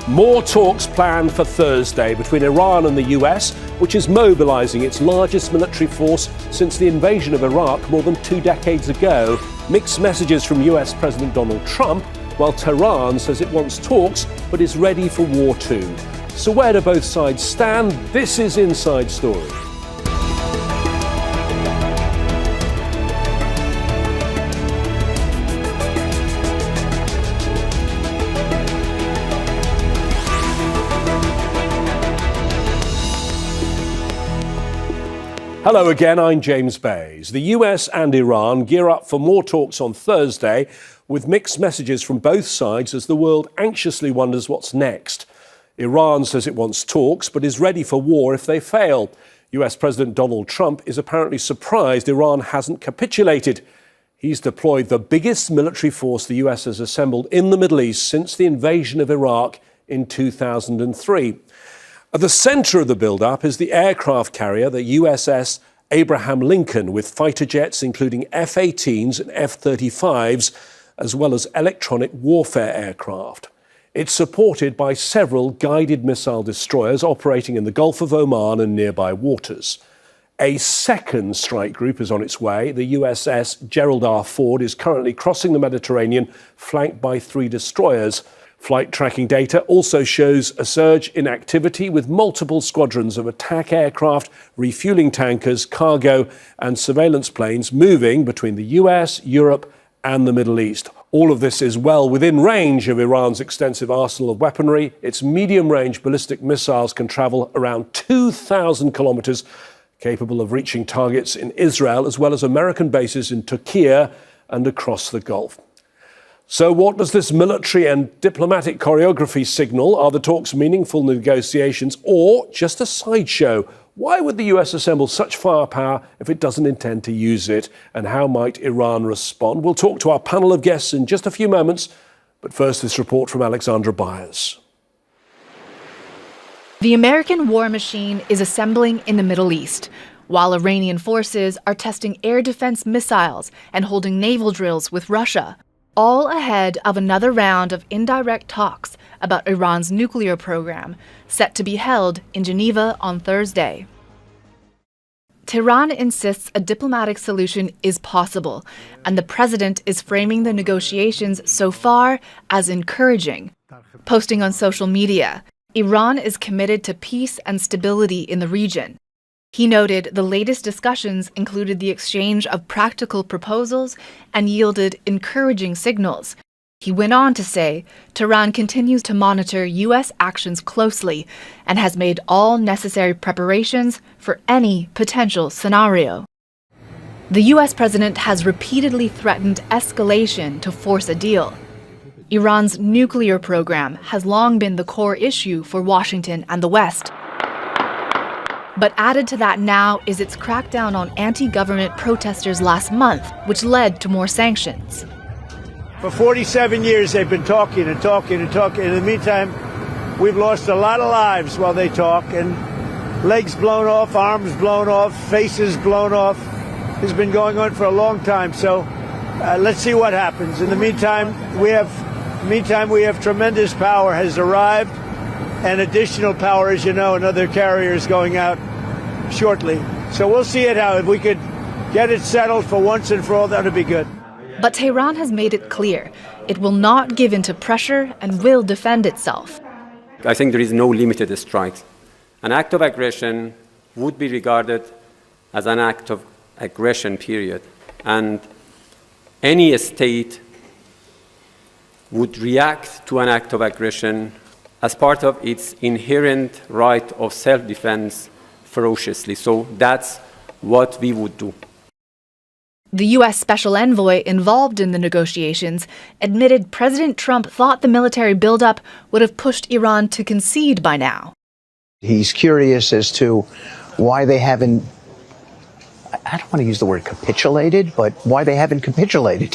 More talks planned for Thursday between Iran and the US, which is mobilizing its largest military force since the invasion of Iraq more than 2 decades ago. Mixed messages from US President Donald Trump, while Tehran says it wants talks but is ready for war too. So where do both sides stand? This is Inside Story. Hello again, I'm James Bays. The US and Iran gear up for more talks on Thursday, with mixed messages from both sides as the world anxiously wonders what's next. Iran says it wants talks but is ready for war if they fail. US President Donald Trump is apparently surprised Iran hasn't capitulated. He's deployed the biggest military force the US has assembled in the Middle East since the invasion of Iraq in 2003. At the centre of the build-up is the aircraft carrier, the USS Abraham Lincoln, with fighter jets including F-18s and F-35s, as well as electronic warfare aircraft. It's supported by several guided missile destroyers operating in the Gulf of Oman and nearby waters. A second strike group is on its way. The USS Gerald R. Ford is currently crossing the Mediterranean, flanked by 3 destroyers. Flight tracking data also shows a surge in activity with multiple squadrons of attack aircraft, refueling tankers, cargo and surveillance planes moving between the US, Europe and the Middle East. All of this is well within range of Iran's extensive arsenal of weaponry. Its medium-range ballistic missiles can travel around 2,000 kilometres, capable of reaching targets in Israel as well as American bases in Turkey and across the Gulf. So what does this military and diplomatic choreography signal? Are the talks meaningful negotiations or just a sideshow? Why would the US assemble such firepower if it doesn't intend to use it? And how might Iran respond? We'll talk to our panel of guests in just a few moments. But first, this report from Alexandra Byers. The American war machine is assembling in the Middle East, while Iranian forces are testing air defense missiles and holding naval drills with Russia, all ahead of another round of indirect talks about Iran's nuclear program, set to be held in Geneva on Thursday. Tehran insists a diplomatic solution is possible, and the president is framing the negotiations so far as encouraging. Posting on social media, Iran is committed to peace and stability in the region. He noted the latest discussions included the exchange of practical proposals and yielded encouraging signals. He went on to say Tehran continues to monitor U.S. actions closely and has made all necessary preparations for any potential scenario. The U.S. president has repeatedly threatened escalation to force a deal. Iran's nuclear program has long been the core issue for Washington and the West. But added to that now is its crackdown on anti-government protesters last month, which led to more sanctions. For 47 years, they've been talking and talking and talking. In the meantime, we've lost a lot of lives while they talk, and legs blown off, arms blown off, faces blown off. It's been going on for a long time, so let's see what happens. In the meantime, we have tremendous power has arrived, and additional power, as you know, another carrier is going out shortly. So we'll see it how. If we could get it settled for once and for all, that would be good. But Tehran has made it clear it will not give in to pressure and will defend itself. I think there is no limited strikes. An act of aggression would be regarded as an act of aggression, period. And any state would react to an act of aggression as part of its inherent right of self-defense ferociously. So that's what we would do. The U.S. Special Envoy involved in the negotiations admitted President Trump thought the military buildup would have pushed Iran to concede by now. He's curious as to why they haven't, I don't want to use the word capitulated, but why they haven't capitulated.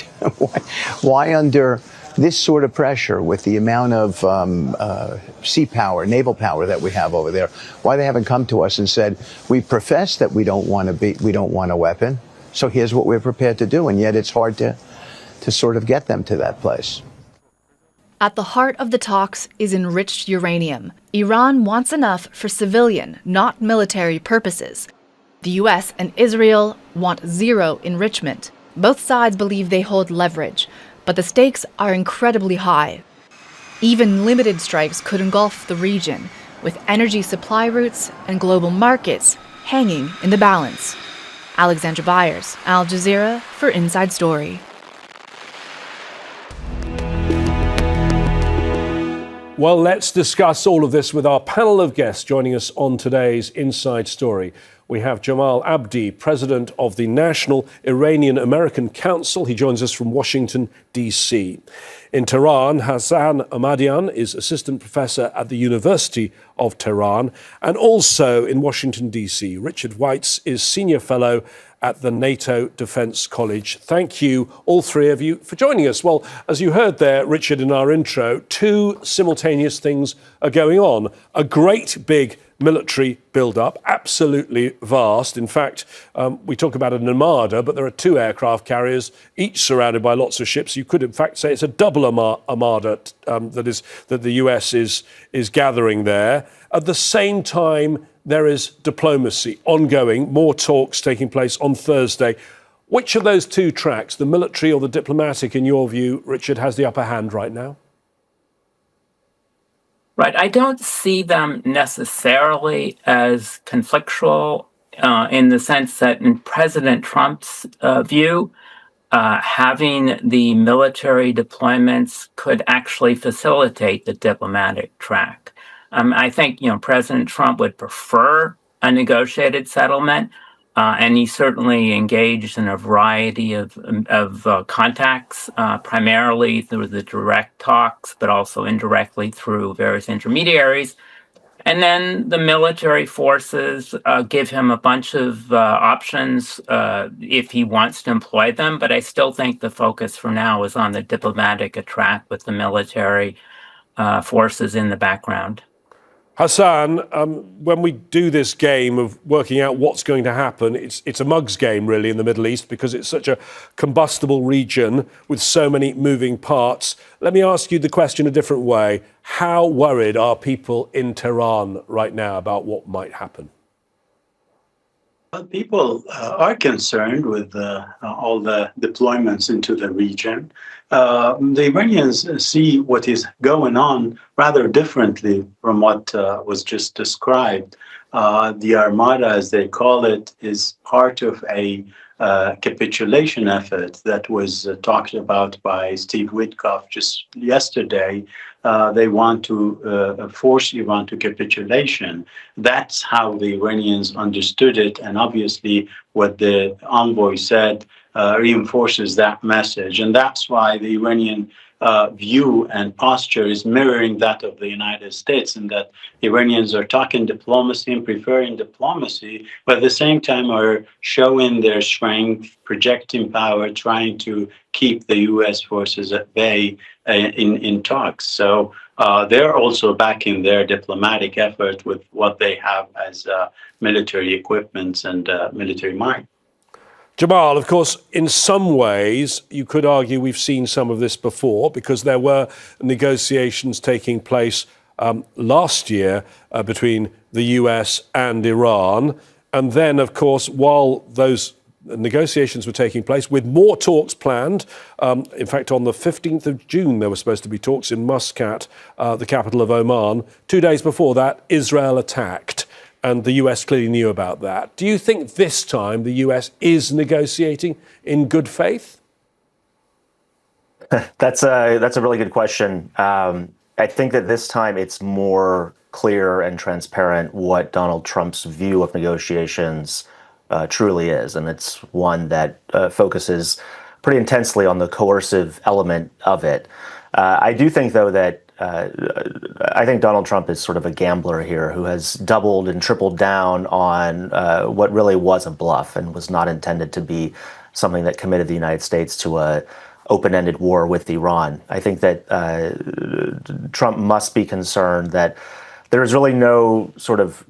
Why under this sort of pressure, with the amount of sea power, naval power that we have over there, why they haven't come to us and said, we profess that we don't want a weapon, so here's what we're prepared to do, and yet it's hard to sort of get them to that place. At the heart of the talks is enriched uranium. Iran wants enough for civilian, not military purposes. The US and Israel want zero enrichment. Both sides believe they hold leverage, but the stakes are incredibly high. Even limited strikes could engulf the region, with energy supply routes and global markets hanging in the balance. Alexandra Byers, Al-Jazeera for Inside Story. Well, let's discuss all of this with our panel of guests joining us on today's Inside Story. We have Jamal Abdi, president of the National Iranian-American Council. He joins us from Washington, D.C. In Tehran, Hassan Ahmadian is assistant professor at the University of Tehran. And also in Washington, D.C., Richard Weitz is senior fellow at the NATO Defence College. Thank you, all three of you, for joining us. Well, as you heard there, Richard, in our intro, two simultaneous things are going on. A great big military build-up, absolutely vast. In fact, we talk about an armada, but there are two aircraft carriers, each surrounded by lots of ships. You could, in fact, say it's a double armada that the US is gathering there. At the same time, there is diplomacy ongoing, more talks taking place on Thursday. Which of those two tracks, the military or the diplomatic, in your view, Richard, has the upper hand right now? Right. I don't see them necessarily as conflictual in the sense that in President Trump's view, having the military deployments could actually facilitate the diplomatic track. I think, President Trump would prefer a negotiated settlement, and he certainly engaged in a variety of contacts, primarily through the direct talks, but also indirectly through various intermediaries. And then the military forces give him a bunch of options if he wants to employ them. But I still think the focus for now is on the diplomatic track with the military forces in the background. Hassan, when we do this game of working out what's going to happen, it's a mug's game, really, in the Middle East, because it's such a combustible region with so many moving parts. Let me ask you the question a different way. How worried are people in Tehran right now about what might happen? Well, people are concerned with all the deployments into the region. The Iranians see what is going on rather differently from what was just described. The Armada, as they call it, is part of a capitulation effort that was talked about by Steve Witkoff just yesterday. They want to force Iran to capitulation. That's how the Iranians understood it, and obviously what the envoy said reinforces that message. And that's why the Iranian view and posture is mirroring that of the United States, in that Iranians are talking diplomacy and preferring diplomacy, but at the same time are showing their strength, projecting power, trying to keep the U.S. forces at bay in talks. So they're also backing their diplomatic effort with what they have as military equipments and military might. Jamal, of course, in some ways, you could argue we've seen some of this before, because there were negotiations taking place last year between the US and Iran. And then, of course, while those negotiations were taking place, with more talks planned, in fact, on the 15th of June, there were supposed to be talks in Muscat, the capital of Oman. 2 days before that, Israel attacked. And the US clearly knew about that. Do you think this time the US is negotiating in good faith? That's a really good question. I think that this time it's more clear and transparent what Donald Trump's view of negotiations truly is. And it's one that focuses pretty intensely on the coercive element of it. I do think, though, that I think Donald Trump is sort of a gambler here who has doubled and tripled down on what really was a bluff and was not intended to be something that committed the United States to a open-ended war with Iran. I think that Trump must be concerned that there is really no sort of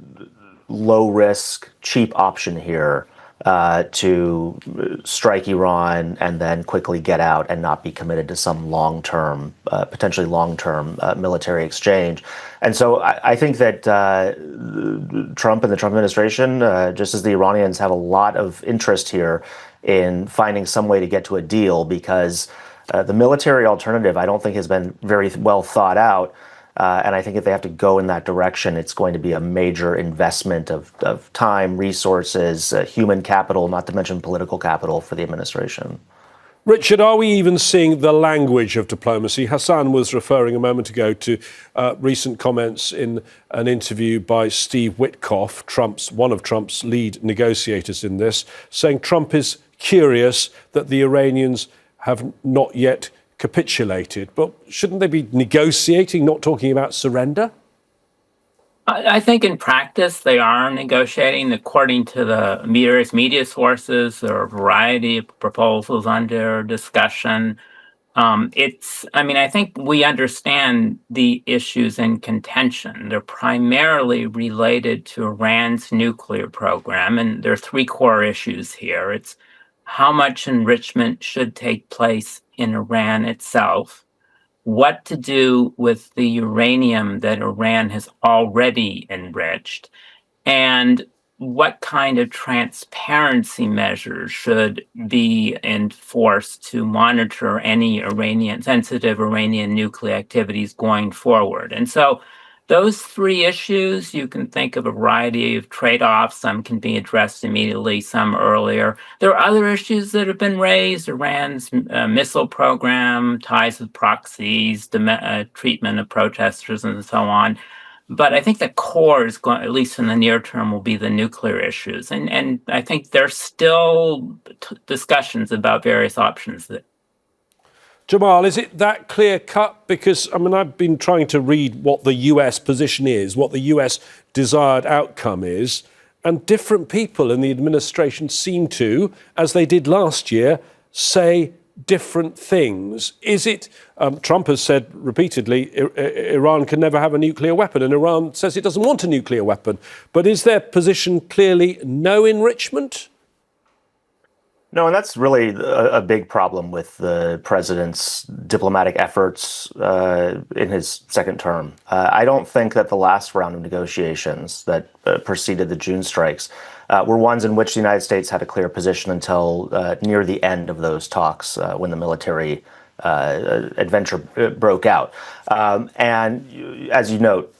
low-risk, cheap option here to strike Iran and then quickly get out and not be committed to some long-term, potentially long-term military exchange. And so I think that Trump and the Trump administration, just as the Iranians, have a lot of interest here in finding some way to get to a deal, because the military alternative, I don't think, has been very well thought out. And I think if they have to go in that direction, it's going to be a major investment of time, resources, human capital, not to mention political capital for the administration. Richard, are we even seeing the language of diplomacy? Hassan was referring a moment ago to recent comments in an interview by Steve Witkoff, one of Trump's lead negotiators in this, saying Trump is curious that the Iranians have not yet capitulated. But shouldn't they be negotiating, not talking about surrender? I think in practice they are negotiating. According to the various media sources, there are a variety of proposals under discussion. I think we understand the issues in contention. They're primarily related to Iran's nuclear program, and there are three core issues here. It's how much enrichment should take place in Iran itself, what to do with the uranium that Iran has already enriched, and what kind of transparency measures should be enforced to monitor any sensitive Iranian nuclear activities going forward. And so those three issues, you can think of a variety of trade-offs. Some can be addressed immediately, some earlier. There are other issues that have been raised: Iran's missile program, ties with proxies, treatment of protesters, and so on. But I think the core is going, at least in the near term, will be the nuclear issues. And I think there's still discussions about various options. Jamal, is it that clear cut? Because, I've been trying to read what the US position is, what the US desired outcome is, and different people in the administration seem to, as they did last year, say different things. Is it, Trump has said repeatedly, Iran can never have a nuclear weapon, and Iran says it doesn't want a nuclear weapon. But is their position clearly no enrichment? No, and that's really a big problem with the president's diplomatic efforts in his second term. I don't think that the last round of negotiations that preceded the June strikes were ones in which the United States had a clear position until near the end of those talks, when the military adventure broke out. And as you note,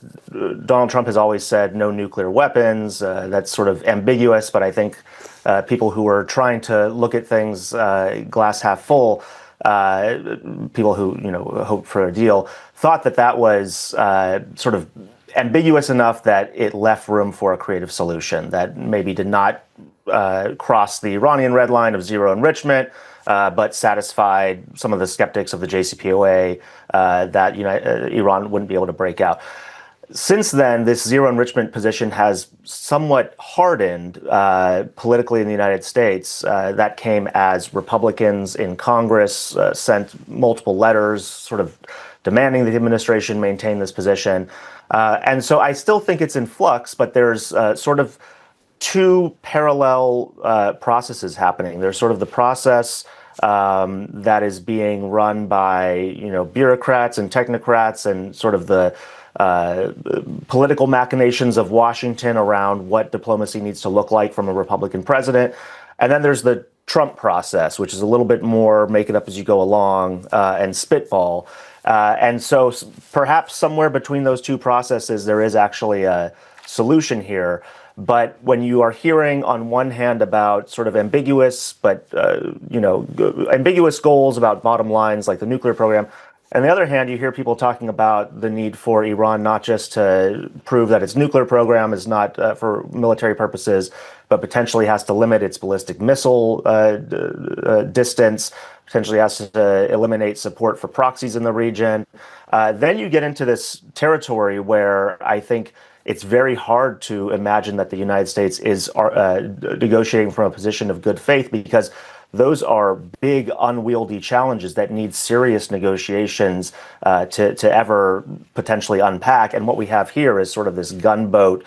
Donald Trump has always said no nuclear weapons. That's sort of ambiguous, but I think people who are trying to look at things glass half full, people who hope for a deal, thought that that was sort of ambiguous enough that it left room for a creative solution that maybe did not cross the Iranian red line of zero enrichment, but satisfied some of the skeptics of the JCPOA that Iran wouldn't be able to break out. Since then, this zero enrichment position has somewhat hardened politically in the United States. That came as Republicans in Congress sent multiple letters sort of demanding the administration maintain this position. And so I still think it's in flux, but there's sort of two parallel processes happening. There's sort of the process that is being run by bureaucrats and technocrats and sort of the political machinations of Washington around what diplomacy needs to look like from a Republican president. And then there's the Trump process, which is a little bit more make it up as you go along and spitball. And so perhaps somewhere between those two processes, there is actually a solution here. But when you are hearing on one hand about sort of ambiguous, but ambiguous goals about bottom lines like the nuclear program, on the other hand, you hear people talking about the need for Iran not just to prove that its nuclear program is not for military purposes, but potentially has to limit its ballistic missile distance, potentially has to eliminate support for proxies in the region. Then you get into this territory where I think it's very hard to imagine that the United States is negotiating from a position of good faith, because those are big, unwieldy challenges that need serious negotiations to ever potentially unpack. And what we have here is sort of this gunboat,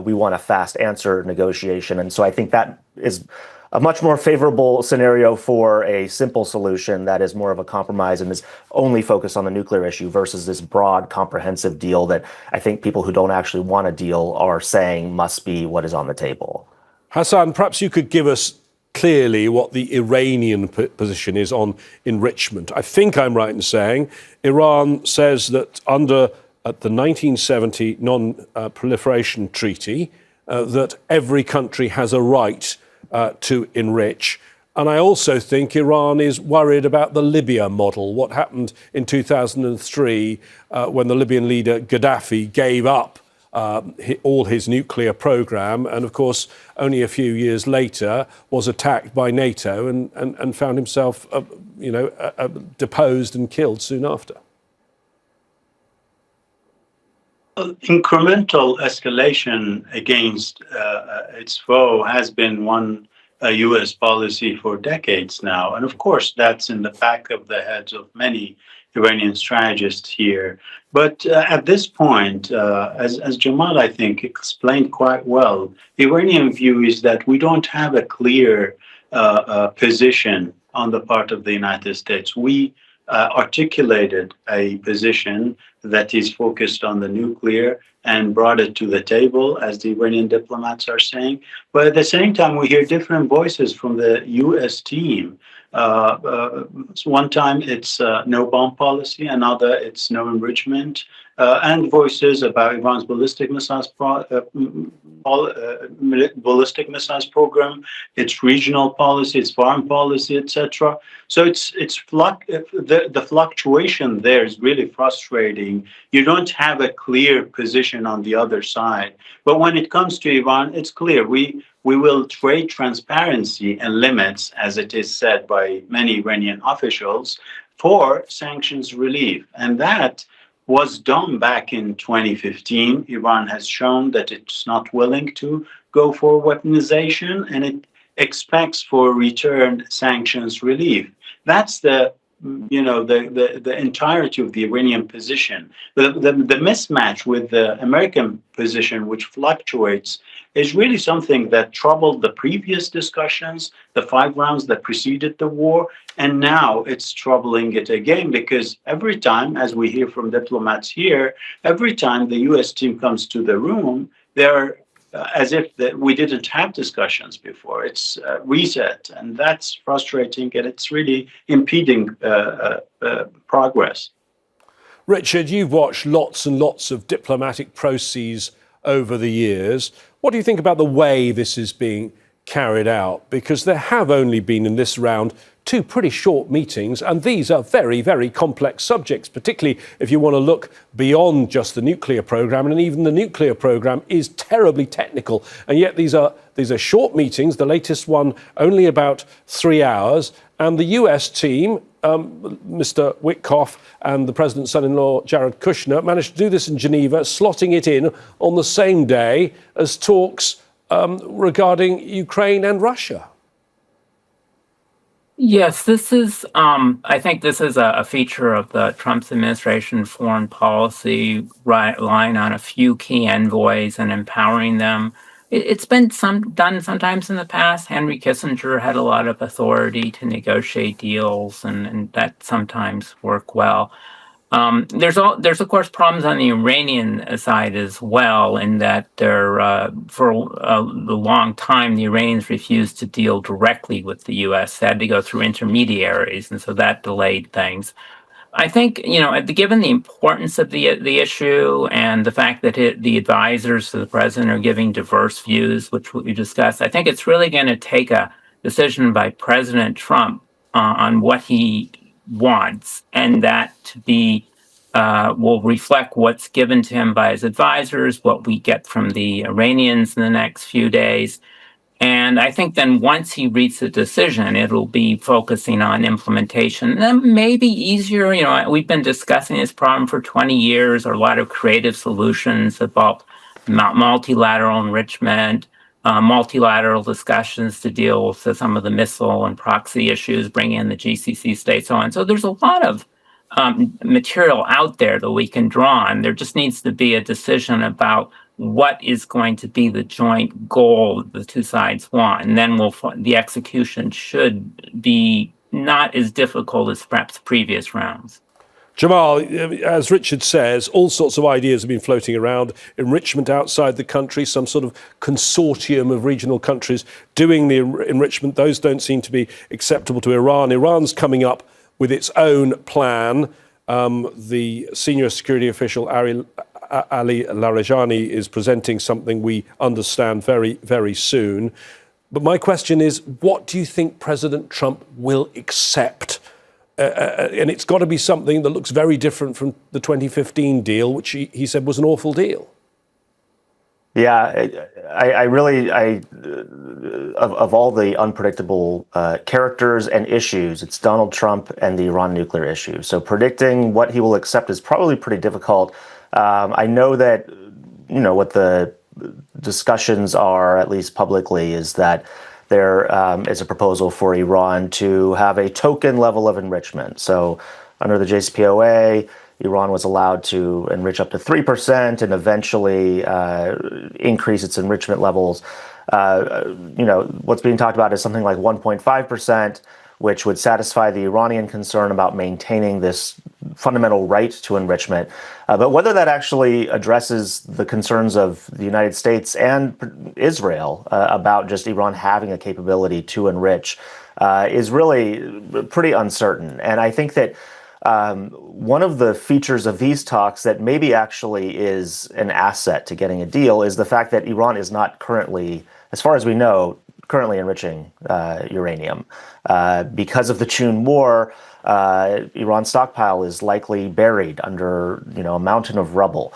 we want a fast answer negotiation. And so I think that is a much more favorable scenario for a simple solution that is more of a compromise and is only focused on the nuclear issue versus this broad, comprehensive deal that I think people who don't actually want a deal are saying must be what is on the table. Hassan, perhaps you could give us clearly what the Iranian position is on enrichment. I think I'm right in saying Iran says that under the 1970 Non-Proliferation Treaty, that every country has a right to enrich. And I also think Iran is worried about the Libya model, what happened in 2003 when the Libyan leader Gaddafi gave up all his nuclear program and, of course, only a few years later was attacked by NATO and found himself, deposed and killed soon after. Incremental escalation against its foe has been one U.S. policy for decades now. And of course, that's in the back of the heads of many Iranian strategists here. But at this point, as Jamal, I think, explained quite well, the Iranian view is that we don't have a clear position on the part of the United States. We articulated a position that is focused on the nuclear and brought it to the table, as the Iranian diplomats are saying. But at the same time, we hear different voices from the U.S. team. One time it's no bomb policy, another it's no enrichment, and voices about Iran's ballistic missiles program, its regional policy, its foreign policy, etc. So the fluctuation there is really frustrating. You don't have a clear position on the other side. But when it comes to Iran, it's clear. We will trade transparency and limits, as it is said by many Iranian officials, for sanctions relief. And that was done back in 2015. Iran has shown that it's not willing to go for weaponization, and it expects for return sanctions relief. That's the entirety of the Iranian position. The mismatch with the American position, which fluctuates, is really something that troubled the previous discussions, the 5 rounds that preceded the war, and now it's troubling it again, because every time, as we hear from diplomats here, every time the U.S. team comes to the room, they're as if we didn't have discussions before. It's reset, and that's frustrating, and it's really impeding progress. Richard, you've watched lots and lots of diplomatic processes over the years. What do you think about the way this is being carried out? Because there have only been in this round 2 pretty short meetings, and these are very, very complex subjects, particularly if you want to look beyond just the nuclear program. And even the nuclear program is terribly technical. And yet these are short meetings, the latest one only about 3 hours. And the US team, Mr. Witkoff and the president's son-in-law, Jared Kushner, managed to do this in Geneva, slotting it in on the same day as talks regarding Ukraine and Russia. Yes, this is, I think this is a feature of the Trump's administration foreign policy, relying on a few key envoys and empowering them. It's been done sometimes in the past. Henry Kissinger had a lot of authority to negotiate deals, and that sometimes worked well. There's of course problems on the Iranian side as well, in that for a long time the Iranians refused to deal directly with the U.S. They had to go through intermediaries, and so that delayed things. I think, given the importance of the issue and the fact that the advisors to the president are giving diverse views, which we discussed, I think it's really going to take a decision by President Trump on what he wants, and that to be will reflect what's given to him by his advisors, what we get from the Iranians in the next few days. And I think then once he reaches a decision, it'll be focusing on implementation. And that may be easier. We've been discussing this problem for 20 years, or a lot of creative solutions about multilateral enrichment, multilateral discussions to deal with some of the missile and proxy issues, bring in the GCC states, so on. So there's a lot of material out there that we can draw on. There just needs to be a decision about what is going to be the joint goal the two sides want. And then the execution should be not as difficult as perhaps previous rounds. Jamal, as Richard says, all sorts of ideas have been floating around. Enrichment outside the country, some sort of consortium of regional countries doing the enrichment. Those don't seem to be acceptable to Iran. Iran's coming up with its own plan. The senior security official, Ali Larijani, is presenting something we understand very, very soon. But my question is, what do you think President Trump will accept? And it's got to be something that looks very different from the 2015 deal, which he said was an awful deal. Yeah, I really, of all the unpredictable characters and issues, it's Donald Trump and the Iran nuclear issue. So predicting what he will accept is probably pretty difficult. I know that, what the discussions are, at least publicly, is that there is a proposal for Iran to have a token level of enrichment. So under the JCPOA, Iran was allowed to enrich up to 3% and eventually increase its enrichment levels. What's being talked about is something like 1.5%, which would satisfy the Iranian concern about maintaining this fundamental right to enrichment. But whether that actually addresses the concerns of the United States and Israel about just Iran having a capability to enrich is really pretty uncertain. And I think that one of the features of these talks that maybe actually is an asset to getting a deal is the fact that Iran is not currently, as far as we know, currently enriching uranium. Because of the June war, Iran's stockpile is likely buried under a mountain of rubble.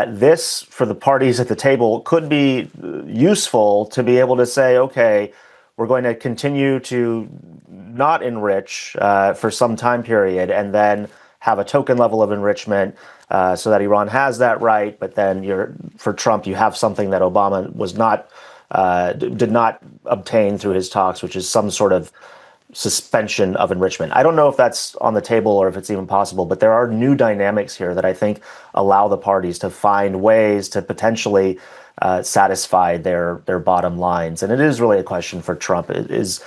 This, for the parties at the table, could be useful to be able to say, okay, we're going to continue to not enrich for some time period and then have a token level of enrichment so that Iran has that right. But then for Trump, you have something that Obama was not did not obtain through his talks, which is some sort of suspension of enrichment. I don't know if that's on the table or if it's even possible, but there are new dynamics here that I think allow the parties to find ways to potentially satisfy their bottom lines. And it is really a question for Trump. Is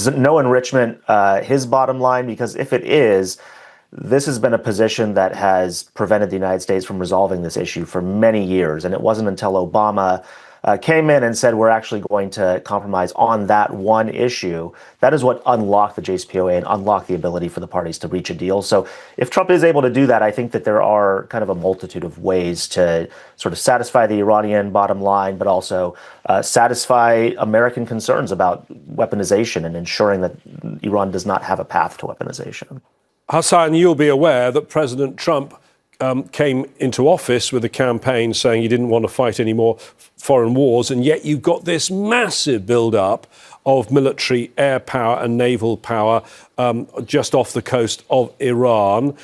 no enrichment his bottom line? Because if it is, this has been a position that has prevented the United States from resolving this issue for many years. And it wasn't until Obama came in and said, we're actually going to compromise on that one issue. That is what unlocked the JCPOA and unlocked the ability for the parties to reach a deal. So if Trump is able to do that, I think that there are kind of a multitude of ways to sort of satisfy the Iranian bottom line, but also satisfy American concerns about weaponization and ensuring that Iran does not have a path to weaponization. Hassan, you'll be aware that President Trump came into office with a campaign saying he didn't want to fight any more foreign wars, and yet you've got this massive build-up of military air power and naval power just off the coast of Iran.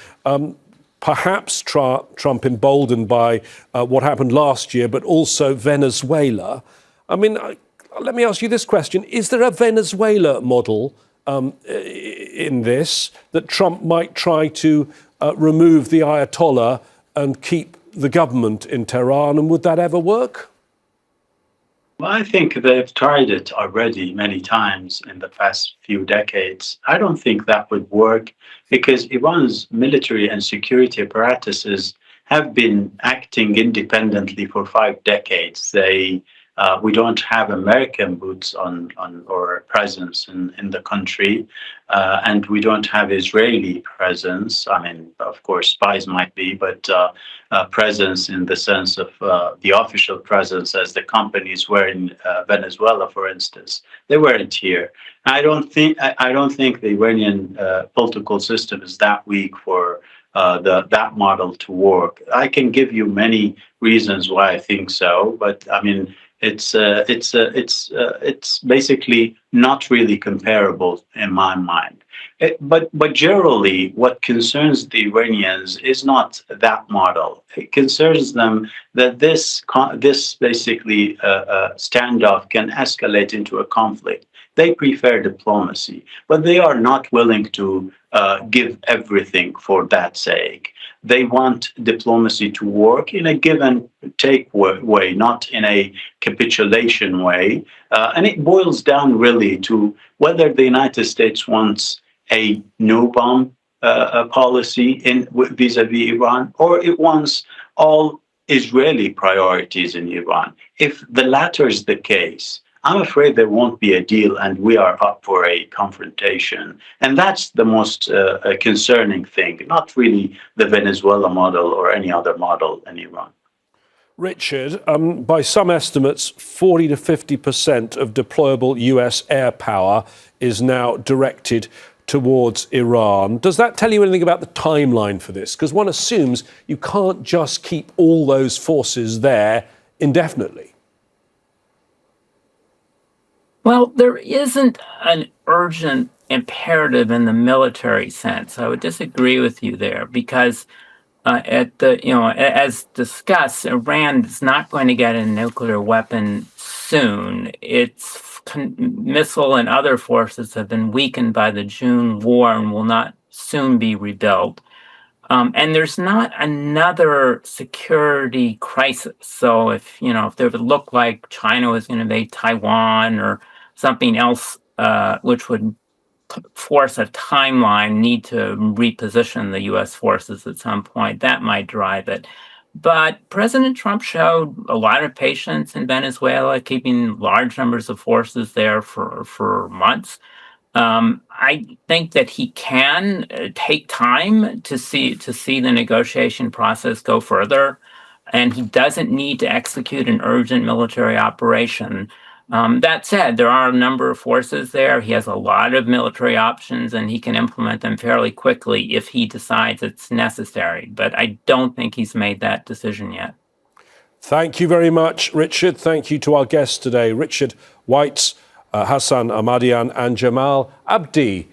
Perhaps Trump emboldened by what happened last year, but also Venezuela. I mean, let me ask you this question. Is there a Venezuela model in this that Trump might try to remove the Ayatollah and keep the government in Tehran, and would that ever work? Well, I think they've tried it already many times in the past few decades. I don't think that would work because Iran's military and security apparatuses have been acting independently for 5 decades. We don't have American boots on or presence in the country, and we don't have Israeli presence. I mean, of course, spies might be, but presence in the sense of the official presence, as the companies were in Venezuela, for instance, they weren't here. I don't think the Iranian political system is that weak for that model to work. I can give you many reasons why I think so, but I mean, it's basically not really comparable in my mind. But generally, what concerns the Iranians is not that model. It concerns them that this basically standoff can escalate into a conflict. They prefer diplomacy, but they are not willing to give everything for that sake. They want diplomacy to work in a give and take way, not in a capitulation way. And it boils down really to whether the United States wants a no-bomb policy vis-a-vis Iran, or it wants all Israeli priorities in Iran. If the latter is the case, I'm afraid there won't be a deal, and we are up for a confrontation. And that's the most concerning thing, not really the Venezuela model or any other model in Iran. Richard, by some estimates, 40 to 50% of deployable US air power is now directed towards Iran. Does that tell you anything about the timeline for this? Because one assumes you can't just keep all those forces there indefinitely. Well, there isn't an urgent imperative in the military sense. I would disagree with you there because as discussed, Iran is not going to get a nuclear weapon soon. Its missile and other forces have been weakened by the June war and will not soon be rebuilt. And there's not another security crisis. So if there would look like China was going to invade Taiwan or something else, which would force a timeline, need to reposition the U.S. forces at some point, that might drive it. But President Trump showed a lot of patience in Venezuela, keeping large numbers of forces there for months. I think that he can take time to see the negotiation process go further, and he doesn't need to execute an urgent military operation. That said, there are a number of forces there. He has a lot of military options, and he can implement them fairly quickly if he decides it's necessary. But I don't think he's made that decision yet. Thank you very much, Richard. Thank you to our guests today, Richard Weitz, Hassan Ahmadian and Jamal Abdi.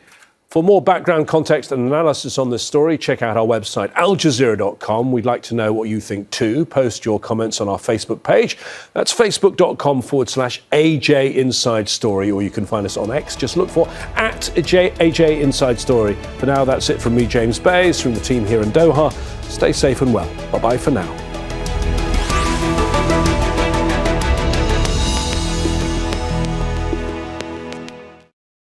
For more background context and analysis on this story, check out our website, aljazeera.com. We'd like to know what you think too. Post your comments on our Facebook page. That's facebook.com/AJ Inside Story, or you can find us on X. Just look for @AJ Inside Story. For now, that's it from me, James Bays, from the team here in Doha. Stay safe and well. Bye-bye for now.